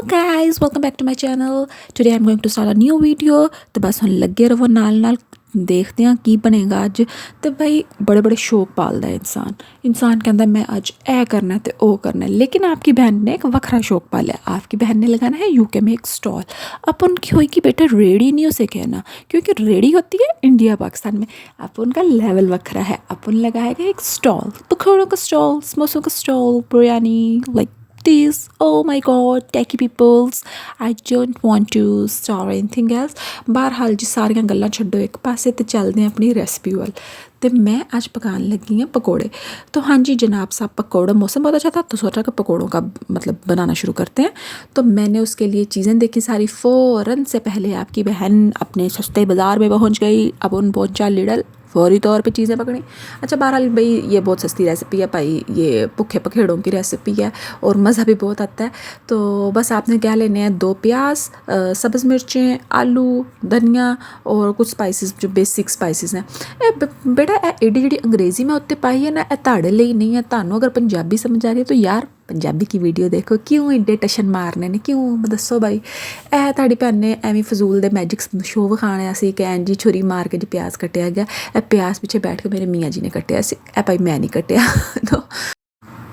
guys, welcome back to my channel. Today I'm going to start a new video. तो बस हम लगे रहो नाल देखते हैं की बनेगा अज। तो भाई बड़े बड़े शौक पालता है इंसान कहता मैं अज ए करना है तो ओ करना है, लेकिन आपकी बहन ने एक वखरा शौक पाला। आपकी बहन ने लगाना है यूके में एक स्टॉल। अपन की होगी बेटा रेडी नहीं उसे कहना, क्योंकि रेडी होती है इंडिया पाकिस्तान में। अपन का लेवल वखरा है। अपन लगाएगा एक स्टॉल, पकौड़ों का स्टॉल, समोसों का stall, biryani, like this. Oh my god, techie peoples, I don't want to start anything else. बहरहाल जी सारियां गल्लां छड्डो एक पासे ते चलदे हैं अपनी रेसिपी वाल। तो मैं आज पकाने लगी हैं पकोड़े। तो हाँ जी जनाब साहब, पकोड़ा मौसम बहुत अच्छा था तो सोचा कि पकोड़ों का मतलब बनाना शुरू करते हैं। तो मैंने उसके लिए चीज़ें देखी सारी। फ़ौरन से पहले आपकी बहन अपने सस्ते बाज़ार में पहुँच गई। अब उन पहुँचा लिडल, फौरी तौर पे चीज़ें पकड़ी। अच्छा बहरहाल भाई ये बहुत सस्ती रेसिपी है भाई, ये भुखे पखेड़ों की रेसिपी है और मज़ा भी बहुत आता है। तो बस आपने क्या लेने हैं, 2 प्याज, सब्ज़ मिर्चें, आलू, धनिया और कुछ स्पाइसेस जो बेसिक स्पाइसेस हैं। बेटा एडी जी अंग्रेज़ी में उत्ते पाई है ना, ताड़े लिए नहीं है। तानू अगर पंजाबी समझ आ रही है तो यार पंजाबी की वीडियो देखो, क्यों एडे टशन मारने ने, क्यों दसो भाई। ए ताड़ी भैन ने एवं फजूल दे मैजिक शो विखाने सी कि एन जी छुरी मार के जी प्याज कटिया गया। ए प्याज पीछे बैठ के मेरे मियाँ जी ने कटिया सी, ए भाई मैं नहीं कटिया।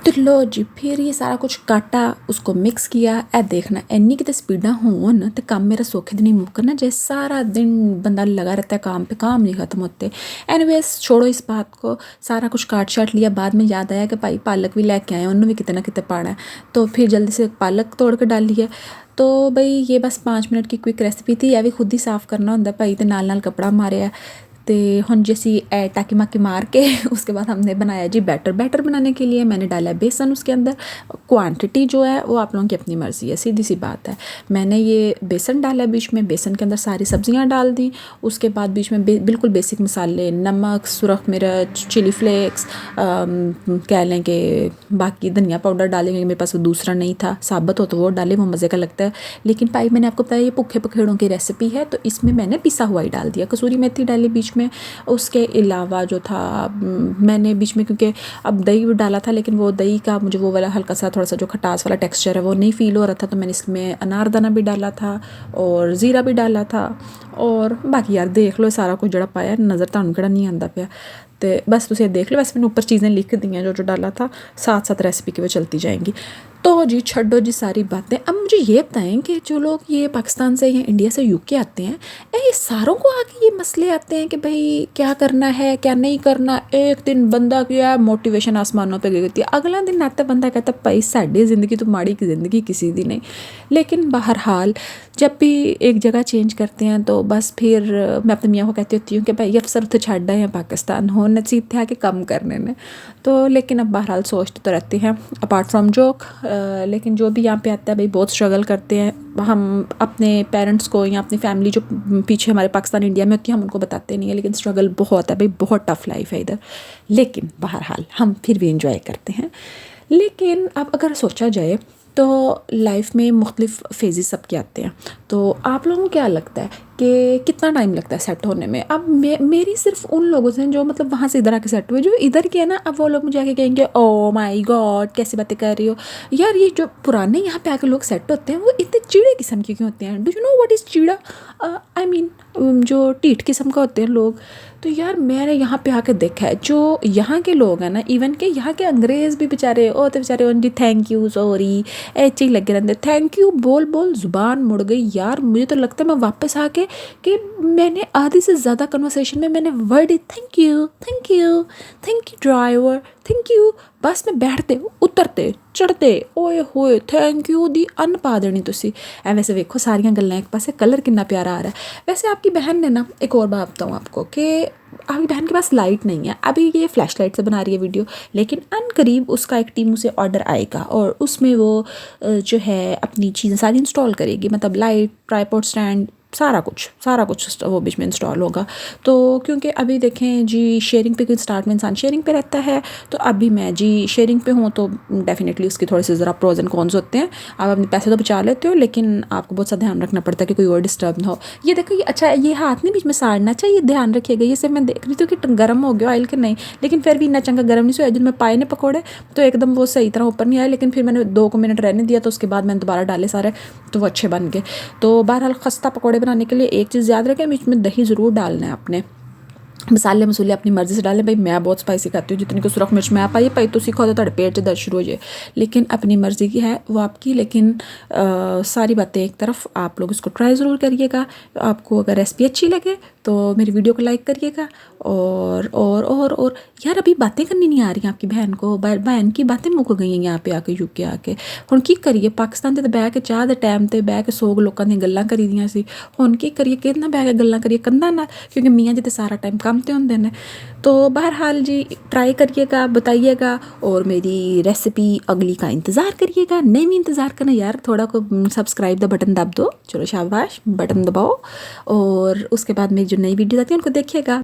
तो लो जी फिर ये सारा कुछ काटा, उसको मिक्स किया। ए देखना इन्नी कितने स्पीडा होन तो काम मेरा सौखे दिन नहीं मुकरना। जैसे सारा दिन बंदा लगा रहता है काम पे, काम नहीं ख़त्म होते। एनीवेज छोड़ो इस बात को, सारा कुछ काट शाट लिया। बाद में याद आया कि भाई पालक भी लेके आए, उन्होंने भी कितना कितने पाना है। तो फिर जल्दी से पालक तोड़ के डाल लिया। तो भाई ये बस 5 मिनट की क्विक रेसिपी थी। यह भी खुद ही साफ़ करना होंगे भाई, तो नाल कपड़ा मारे। तो हम जैसी टाकी माकी मार के उसके बाद हमने बनाया जी बैटर बनाने के लिए मैंने डाला बेसन उसके अंदर। क्वांटिटी जो है वो आप लोगों की अपनी मर्ज़ी है, सीधी सी बात है। मैंने ये बेसन डाला बीच में, बेसन के अंदर सारी सब्जियां डाल दी। उसके बाद बीच में बिल्कुल बेसिक मसाले, नमक, सुरख मिर्च, चिली फ्लेक्स, कह लें कि बाकी धनिया पाउडर डालेंगे। मेरे पास वो दूसरा नहीं था, साबुत हो तो वो डाले, वो मज़े का लगता है। लेकिन भाई मैंने आपको बताया ये भुखे पखेड़ों की रेसिपी है तो इसमें मैंने पिसा हुआ ही डाल दिया। कसूरी मेथी डाली बीच में। उसके अलावा जो था मैंने बीच में, क्योंकि अब दही भी डाला था लेकिन वो दही का मुझे वो वाला हल्का सा थोड़ा सा जो खटास वाला टेक्सचर है वो नहीं फ़ील हो रहा था, तो मैंने इसमें अनारदाना भी डाला था और ज़ीरा भी डाला था। और बाकी यार देख लो सारा कुछ जड़ा पाया नज़र तुहानू केड़ा नहीं आंदा पिया। तो बस तुम देख लो, वैसे मैंने ऊपर चीज़ें लिख दी हैं जो डाला था, साथ साथ रेसिपी की वो चलती जाएंगी। तो जी छड्डो जी सारी बातें। अब मुझे ये बताएं कि जो लोग ये पाकिस्तान से या इंडिया से यूके आते हैं, ये सारों को आगे ये मसले आते हैं कि भाई क्या करना है क्या नहीं करना। एक दिन बंदा क्या मोटिवेशन आसमानों पे गई होती है, अगला दिन आता बंदा कहता भाई साड़ी ज़िंदगी तो माड़ी की ज़िंदगी किसी दी नहीं। लेकिन बहरहाल जब भी एक जगह चेंज करते हैं तो बस फिर मैं अपनी मियाँ को कहती होती हूँ कि भाई अफसर तो छाड़ा है पाकिस्तान हो नसीब थे आके कम करने ने। तो लेकिन अब बहरहाल सोचते तो रहते हैं अपार्ट फ्रॉम जोक। लेकिन जो भी यहाँ पे आता है भाई बहुत स्ट्रगल करते हैं। हम अपने पेरेंट्स को या अपनी फैमिली जो पीछे हमारे पाकिस्तान इंडिया में होती है हम उनको बताते नहीं है, लेकिन स्ट्रगल बहुत है भाई, बहुत टफ लाइफ है इधर। लेकिन बहरहाल हम फिर भी इंजॉय करते हैं। लेकिन अब अगर सोचा जाए तो लाइफ में मुख्तलिफ़ फेजेस सबके आते हैं। तो आप लोगों को क्या लगता है कि कितना टाइम लगता है सेट होने में? अब मेरी सिर्फ उन लोगों से जो मतलब वहाँ से इधर आके सेट हुए, जो इधर के है ना, अब वो लोग मुझे आके कहेंगे ओ माय गॉड कैसी बातें कर रही हो यार। ये जो पुराने यहाँ पे आके लोग सेट होते हैं वो इतने चिड़े किस्म के क्यों होते हैं? Do you know what is चिड़ा? आई मीन जो टीठ किस्म का होते हैं लोग। तो यार मैंने यहाँ पे आके देखा है जो यहाँ के लोग हैं ना, इवन के यहाँ के अंग्रेज़ भी बेचारे ओ तो बेचारे उनकी थैंक यू सॉरी ऐसे ही लगे रहते। थैंक यू बोल बोल ज़ुबान मुड़ गई यार। मुझे तो लगता है मैं वापस आके कि मैंने आधी से ज़्यादा कन्वर्सेशन में मैंने word he thank you thank you thank you driver thank you, बस में बैठते उतरते चढ़ते ओए होए थैंक यू दी अन पा देनी तुसी। वैसे देखो सारियां गल्लां एक पासे, कलर कितना प्यारा आ रहा है। वैसे आपकी बहन ने ना एक और बात बताऊँ आपको कि आपकी बहन के पास लाइट नहीं है। अभी ये फ्लैश लाइट से बना रही है वीडियो, लेकिन अनकरीब उसका एक टीम से ऑर्डर आएगा और उसमें वो जो है अपनी चीज़ें सारी इंस्टॉल करेगी, मतलब लाइट, ट्राइपॉड स्टैंड, सारा कुछ वो बीच में इंस्टॉल होगा। तो क्योंकि अभी देखें जी शेयरिंग पे स्टार्ट में इंसान शेयरिंग पे रहता है, तो अभी मैं जी शेयरिंग पे हूँ, तो डेफिनेटली उसके थोड़े से ज़रा प्रोज एंड कॉन्स होते हैं। आप अपने पैसे तो बचा लेते हो, लेकिन आपको बहुत सा ध्यान रखना पड़ता है कि कोई और डिस्टर्ब ना हो। ये देखो ये अच्छा, ये हाथ नहीं बीच में साड़ना चाहिए, ध्यान रखिएगा। ये सिर्फ मैं देख रही थी कि गर्म हो गया ऑयल के नहीं, लेकिन फिर भी इतना चंगा गर्म नहीं से जब मैं पाए ने पकौड़े तो एकदम वो सही तरह ऊपर नहीं आए, लेकिन फिर मैंने 2 मिनट रहने दिया, तो उसके बाद मैंने दोबारा डाले सारे, तो वो अच्छे बन गए। तो बहरहाल खस्ता पकौड़े बनाने के लिए एक चीज़ याद रखें, बीच में दही ज़रूर डालना है आपने। मसाले मसूले अपनी मर्ज़ी से डालें। भाई मैं बहुत स्पाइसी खाती हूँ, जितनी को सुरख मिर्च मैं पाई भाई तो सीखो तो पेट से दर्द शुरू हो जाए, लेकिन अपनी मर्ज़ी की है वो आपकी। लेकिन सारी बातें एक तरफ, आप लोग इसको ट्राई ज़रूर करिएगा। आपको अगर रेसिपी अच्छी लगे तो मेरी वीडियो को लाइक करिएगा। और यार अभी बातें करनी नहीं आ रही आपकी बहन को, बहन की बातें मुक गई हैं यहाँ पे आके यूके आके। हुण की करिए, पाकिस्तान ते बह के चाह दे टाइम ते बह के 100 लोगों दी गल्लां करी दियां सी। हुण की करिए, किहदे नाल बह के गल्लां करिए, कंधां नाल, क्योंकि मियाँ जी ते सारा टाइम काम ते होंदे ने। तो बहरहाल जी ट्राई करिएगा, बताइएगा, और मेरी रेसिपी अगली का इंतज़ार करिएगा। नहीं भी इंतज़ार करना यार, थोड़ा को सब्सक्राइब द बटन दब दो, चलो शाबाश, बटन दबाओ, और उसके बाद मेरी जो नई वीडियो आती है उनको देखिएगा।